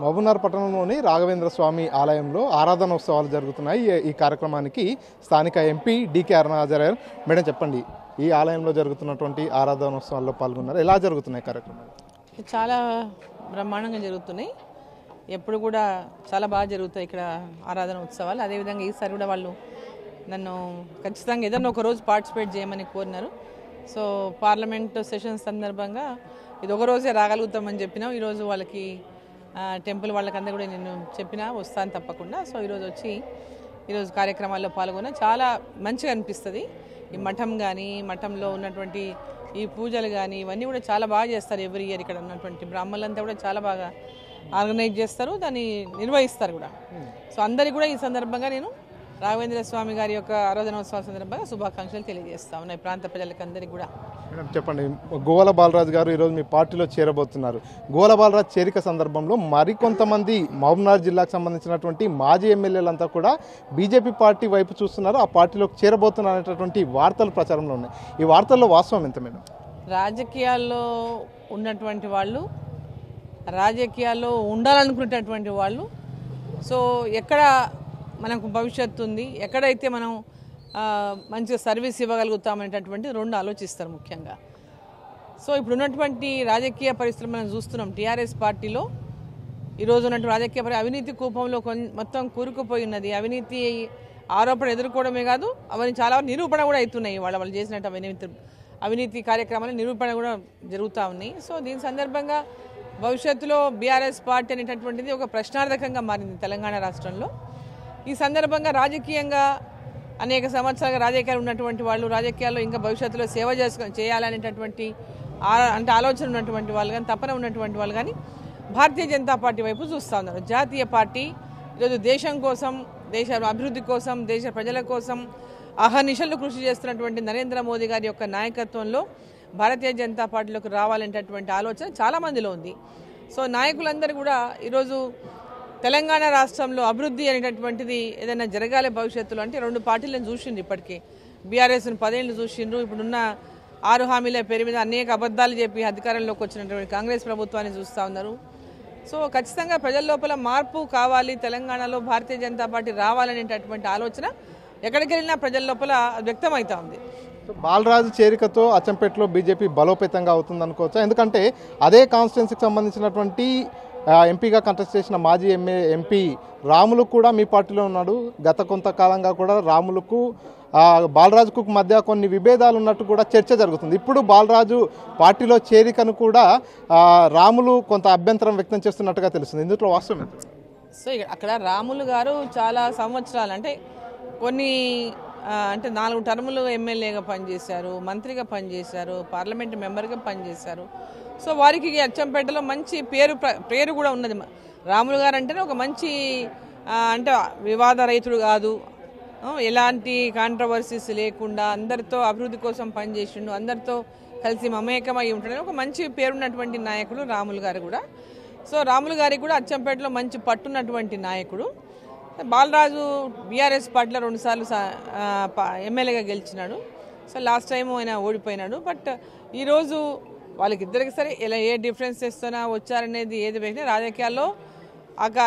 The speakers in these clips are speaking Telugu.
మహబూబ్నగర్ పట్టణంలోని రాఘవేంద్ర స్వామి ఆలయంలో ఆరాధనోత్సవాలు జరుగుతున్నాయి. ఈ కార్యక్రమానికి స్థానిక ఎంపీ డీకే అరుణ హాజరయ్యారు. మేడం చెప్పండి, ఈ ఆలయంలో జరుగుతున్నటువంటి ఆరాధనోత్సవాల్లో పాల్గొన్నారు. ఎలా జరుగుతున్నాయి కార్యక్రమాలు? చాలా బ్రహ్మాండంగా జరుగుతున్నాయి. ఎప్పుడు కూడా చాలా బాగా జరుగుతాయి ఇక్కడ ఆరాధన ఉత్సవాలు. అదేవిధంగా ఈసారి కూడా వాళ్ళు నన్ను ఖచ్చితంగా ఏదైనా ఒక రోజు పార్టిసిపేట్ చేయమని కోరినారు. సో పార్లమెంట్ సెషన్ సందర్భంగా ఇది ఒక రోజే రాగలుగుతామని చెప్పినాం. ఈరోజు వాళ్ళకి టెంపుల్ వాళ్ళకందరూ కూడా నేను చెప్పినా వస్తాను తప్పకుండా. సో ఈరోజు వచ్చి ఈరోజు కార్యక్రమాల్లో పాల్గొన్న చాలా మంచిగా అనిపిస్తుంది. ఈ మఠం కానీ మఠంలో ఉన్నటువంటి ఈ పూజలు కానీ ఇవన్నీ కూడా చాలా బాగా చేస్తారు. ఎవ్రీ ఇయర్ ఇక్కడ ఉన్నటువంటి బ్రాహ్మణులంతా కూడా చాలా బాగా ఆర్గనైజ్ చేస్తారు, దాన్ని నిర్వహిస్తారు కూడా. సో అందరికీ కూడా ఈ సందర్భంగా నేను రాఘవేంద్ర స్వామి గారి యొక్క ఆరాధనోత్సవాల సందర్భంగా శుభాకాంక్షలు తెలియజేస్తా ఉన్నాయి ప్రాంత ప్రజలకు అందరికీ కూడా. మేడం చెప్పండి, గోల బాలరాజు గారు ఈరోజు మీ పార్టీలో చేరబోతున్నారు. గోల బాలరాజు చేరిక సందర్భంలో మరికొంతమంది మహబూబ్నగర్ జిల్లాకు సంబంధించినటువంటి మాజీ ఎమ్మెల్యేలంతా కూడా బీజేపీ పార్టీ వైపు చూస్తున్నారు, ఆ పార్టీలోకి చేరబోతున్నారు అనేటటువంటి వార్తలు ప్రచారంలో ఉన్నాయి. ఈ వార్తల్లో వాస్తవం ఎంత మేడం? రాజకీయాల్లో ఉన్నటువంటి వాళ్ళు, రాజకీయాల్లో ఉండాలనుకునేటటువంటి వాళ్ళు, సో ఎక్కడ మనకు భవిష్యత్తు ఉంది, ఎక్కడైతే మనం మంచిగా సర్వీస్ ఇవ్వగలుగుతామనేటటువంటి రెండు ఆలోచిస్తారు ముఖ్యంగా. సో ఇప్పుడు ఉన్నటువంటి రాజకీయ పరిస్థితులు మనం చూస్తున్నాం. టీఆర్ఎస్ పార్టీలో ఈరోజు ఉన్నటువంటి రాజకీయ అవినీతి కూపంలో మొత్తం కూరుకుపోయి ఉన్నది. అవినీతి ఆరోపణ ఎదుర్కోవడమే కాదు, అవన్నీ చాలా నిరూపణ కూడా అవుతున్నాయి. వాళ్ళు చేసినట్టు అవినీతి కార్యక్రమాలు నిరూపణ కూడా జరుగుతూ ఉన్నాయి. సో దీని సందర్భంగా భవిష్యత్తులో బీఆర్ఎస్ పార్టీ అనేటటువంటిది ఒక ప్రశ్నార్థకంగా మారింది తెలంగాణ రాష్ట్రంలో. ఈ సందర్భంగా రాజకీయంగా అనేక సంవత్సరాలుగా రాజకీయాలు ఉన్నటువంటి వాళ్ళు, రాజకీయాల్లో ఇంకా భవిష్యత్తులో సేవ చేయాలనేటటువంటి ఆలోచన ఉన్నటువంటి వాళ్ళు కానీ, తపన ఉన్నటువంటి వాళ్ళు కానీ భారతీయ జనతా పార్టీ వైపు చూస్తూ ఉన్నారు. జాతీయ పార్టీ ఈరోజు దేశం కోసం, దేశ అభివృద్ధి కోసం, దేశ ప్రజల కోసం అహర్నిశలు కృషి చేస్తున్నటువంటి నరేంద్ర మోదీ గారి యొక్క నాయకత్వంలో భారతీయ జనతా పార్టీలోకి రావాలనేటటువంటి ఆలోచన చాలామందిలో ఉంది. సో నాయకులందరూ కూడా ఈరోజు తెలంగాణ రాష్ట్రంలో అభివృద్ధి అనేటటువంటిది ఏదైనా జరగాలి భవిష్యత్తులో అంటే రెండు పార్టీలను చూసిండ్రు. ఇప్పటికీ బీఆర్ఎస్ను 10 ఏళ్ళు చూసిండ్రు. ఇప్పుడున్న 6 హామీల పేరు మీద అనేక అబద్ధాలు చెప్పి అధికారంలోకి వచ్చినటువంటి కాంగ్రెస్ ప్రభుత్వాన్ని చూస్తూ ఉన్నారు. సో ఖచ్చితంగా ప్రజల లోపల మార్పు కావాలి, తెలంగాణలో భారతీయ జనతా పార్టీ రావాలనేటటువంటి ఆలోచన ఎక్కడికి వెళ్ళినా ప్రజల లోపల వ్యక్తమవుతా ఉంది. బాలరాజు చేరికతో అచ్చంపేటలో బీజేపీ బలోపేతంగా అవుతుంది అనుకోవచ్చా? ఎందుకంటే అదే కాన్స్టిట్యున్సీకి సంబంధించినటువంటి ఎంపీగా కంటెస్ట్ చేసిన మాజీ ఎంపీ రాములు కూడా మీ పార్టీలో ఉన్నాడు. గత కొంతకాలంగా కూడా రాములకు బాలరాజుకు మధ్య కొన్ని విభేదాలు ఉన్నట్టు కూడా చర్చ జరుగుతుంది. ఇప్పుడు బాలరాజు పార్టీలో చేరికను కూడా రాములు కొంత అభ్యంతరం వ్యక్తం చేస్తున్నట్టుగా తెలుస్తుంది. ఇందులో వాస్తవం ఎంత? సో అక్కడ రాములు గారు చాలా సంవత్సరాలు అంటే కొన్ని 4 టర్ములు ఎమ్మెల్యేగా పనిచేశారు, మంత్రిగా పనిచేశారు, పార్లమెంట్ మెంబర్గా పనిచేశారు. సో వారికి అచ్చంపేటలో మంచి పేరు కూడా ఉన్నది. రాములు గారు అంటేనే ఒక మంచి అంటే వివాద రైతుడు కాదు, ఎలాంటి కాంట్రవర్సీస్ లేకుండా అందరితో అభివృద్ధి కోసం పనిచేసిండు, అందరితో కలిసి మమేకమై ఉంటాడని ఒక మంచి పేరున్నటువంటి నాయకుడు రాములు గారు కూడా. సో రాములు గారికి కూడా అచ్చంపేటలో మంచి పట్టున్నటువంటి నాయకుడు. బాలరాజు బీఆర్ఎస్ పార్టీలో 2 సార్లు ఎమ్మెల్యేగా గెలిచినాడు. సో లాస్ట్ టైం ఆయన ఓడిపోయినాడు. బట్ ఈరోజు వాళ్ళకిద్దరికి సరే ఇలా ఏ డిఫరెన్సెస్తోనా వచ్చారనేది ఏది వేసినా రాజకీయాల్లో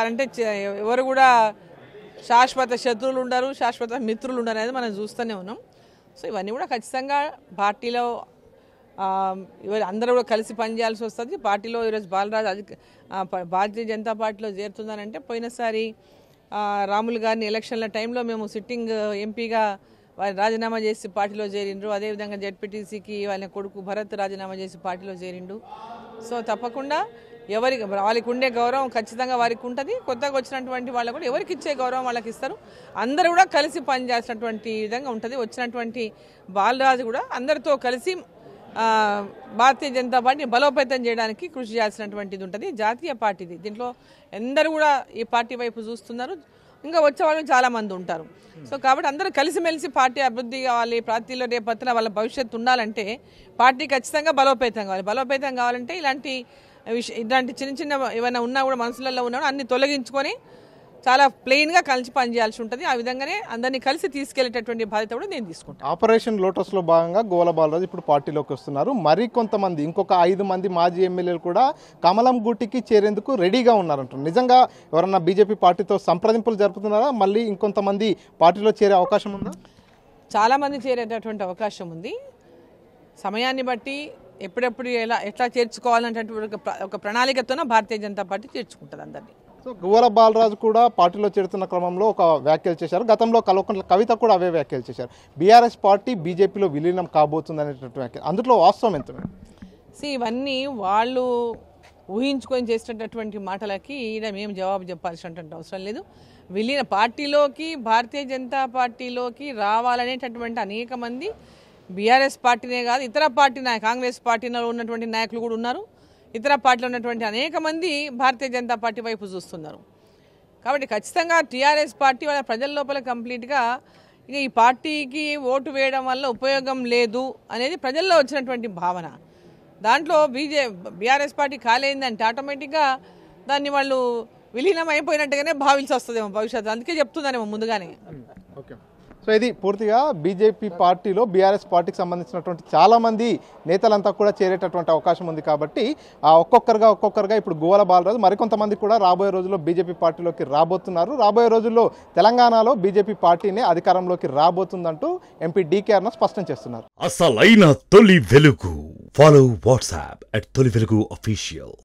అంటే ఎవరు కూడా శాశ్వత శత్రువులు ఉండరు, శాశ్వత మిత్రులు ఉండరు అనేది మనం చూస్తూనే ఉన్నాం. సో ఇవన్నీ కూడా ఖచ్చితంగా పార్టీలో అందరూ కూడా కలిసి పనిచేయాల్సి వస్తుంది. పార్టీలో ఈరోజు బాలరాజు భారతీయ జనతా పార్టీలో చేరుతుందనంటే పోయినసారి రాములు గారిని ఎలక్షన్ల టైంలో మేము సిట్టింగ్ ఎంపీగా వారి రాజీనామా చేసి పార్టీలో చేరిండ్రు. అదేవిధంగా జెడ్పీటీసీకి వాళ్ళ కొడుకు భరత్ రాజీనామా చేసి పార్టీలో చేరిండు. సో తప్పకుండా వాళ్ళకి ఉండే గౌరవం ఖచ్చితంగా వారికి ఉంటుంది. కొత్తగా వచ్చినటువంటి వాళ్ళకు కూడా ఎవరికి ఇచ్చే గౌరవం వాళ్ళకి ఇస్తారు. అందరూ కూడా కలిసి పనిచేసినటువంటి విధంగా ఉంటుంది. వచ్చినటువంటి బాలరాజు కూడా అందరితో కలిసి భారతీయ జనతా పార్టీని బలోపేతం చేయడానికి కృషి చేయాల్సినటువంటిది ఉంటుంది. జాతీయ పార్టీది, దీంట్లో అందరూ కూడా ఈ పార్టీ వైపు చూస్తున్నారు. ఇంకా వచ్చే వాళ్ళు చాలా మంది ఉంటారు. సో కాబట్టి అందరూ కలిసిమెలిసి పార్టీ అభివృద్ధి కావాలి, పార్టీలో రేపొద్దున వాళ్ళ భవిష్యత్తు ఉండాలంటే పార్టీ ఖచ్చితంగా బలోపేతం కావాలి. బలోపేతం కావాలంటే ఇలాంటి చిన్న చిన్న ఏమైనా ఉన్నా కూడా మనసులలో ఉన్నా అన్ని తొలగించుకొని చాలా ప్లెయిన్గా కలిసి పనిచేయాల్సి ఉంటుంది. ఆ విధంగానే అందరినీ కలిసి తీసుకెళ్లేటటువంటి బాధ్యత కూడా నేను తీసుకుంటాను. ఆపరేషన్ లోటస్లో భాగంగా గోల బాలరాజు ఇప్పుడు పార్టీలోకి వస్తున్నారు. మరి కొంతమంది ఇంకొక 5 మంది మాజీ ఎమ్మెల్యేలు కూడా కమలం గూటికి చేరేందుకు రెడీగా ఉన్నారంటారు. నిజంగా ఎవరన్నా బీజేపీ పార్టీతో సంప్రదింపులు జరుపుతున్నారా? మళ్ళీ ఇంకొంతమంది పార్టీలో చేరే అవకాశం ఉందా? చాలామంది చేరేటటువంటి అవకాశం ఉంది. సమయాన్ని బట్టి ఎప్పుడెప్పుడు ఎట్లా చేర్చుకోవాలనేటటువంటి ఒక ప్రణాళికతోనే భారతీయ జనతా పార్టీ చేర్చుకుంటుంది అందరినీ. సో గోల బాలరాజు కూడా పార్టీలో చేరుతున్న క్రమంలో ఒక వ్యాఖ్యలు చేశారు. గతంలో కల్వకుంట్ల కవిత కూడా అవే వ్యాఖ్యలు చేశారు. బీఆర్ఎస్ పార్టీ బీజేపీలో విలీనం కాబోతుంది అనేటటువంటి వ్యాఖ్యలు. అందులో వాస్తవం ఎంత? ఇవన్నీ వాళ్ళు ఊహించుకొని చేసేటటువంటి మాటలకి ఈయన మేము జవాబు చెప్పాల్సినటువంటి అవసరం లేదు. విలీన పార్టీలోకి భారతీయ జనతా పార్టీలోకి రావాలనేటటువంటి అనేక మంది బీఆర్ఎస్ పార్టీనే కాదు ఇతర పార్టీ కాంగ్రెస్ పార్టీలో ఉన్నటువంటి నాయకులు కూడా ఉన్నారు. ఇతర పార్టీలో ఉన్నటువంటి అనేక మంది భారతీయ జనతా పార్టీ వైపు చూస్తున్నారు. కాబట్టి ఖచ్చితంగా టీఆర్ఎస్ పార్టీ వాళ్ళ ప్రజల లోపల కంప్లీట్గా ఇక ఈ పార్టీకి ఓటు వేయడం వల్ల ఉపయోగం లేదు అనేది ప్రజల్లో వచ్చినటువంటి భావన. దాంట్లో బీఆర్ఎస్ పార్టీ కాలేందంటే ఆటోమేటిక్గా దాన్ని వాళ్ళు విలీనం అయిపోయినట్టుగానే భావించి వస్తుందేమో భవిష్యత్తు. అందుకే చెప్తున్నానేమో ముందుగానే. ఓకే. సో ఇది పూర్తిగా బీజేపీ పార్టీలో బీఆర్ఎస్ పార్టీకి సంబంధించినటువంటి చాలామంది నేతలంతా కూడా చేరేటటువంటి అవకాశం ఉంది. కాబట్టి ఒక్కొక్కరుగా ఇప్పుడు గోల బాలరాజు మరికొంతమంది కూడా రాబోయే రోజుల్లో బీజేపీ పార్టీలోకి రాబోతున్నారు. రాబోయే రోజుల్లో తెలంగాణలో బీజేపీ పార్టీనే అధికారంలోకి రాబోతుందంటూ ఎంపీ డీకే అరుణ స్పష్టం చేస్తున్నారు. అసలైన తొలి వెలుగు. ఫాలో వాట్సాప్ @తొలి వెలుగు official.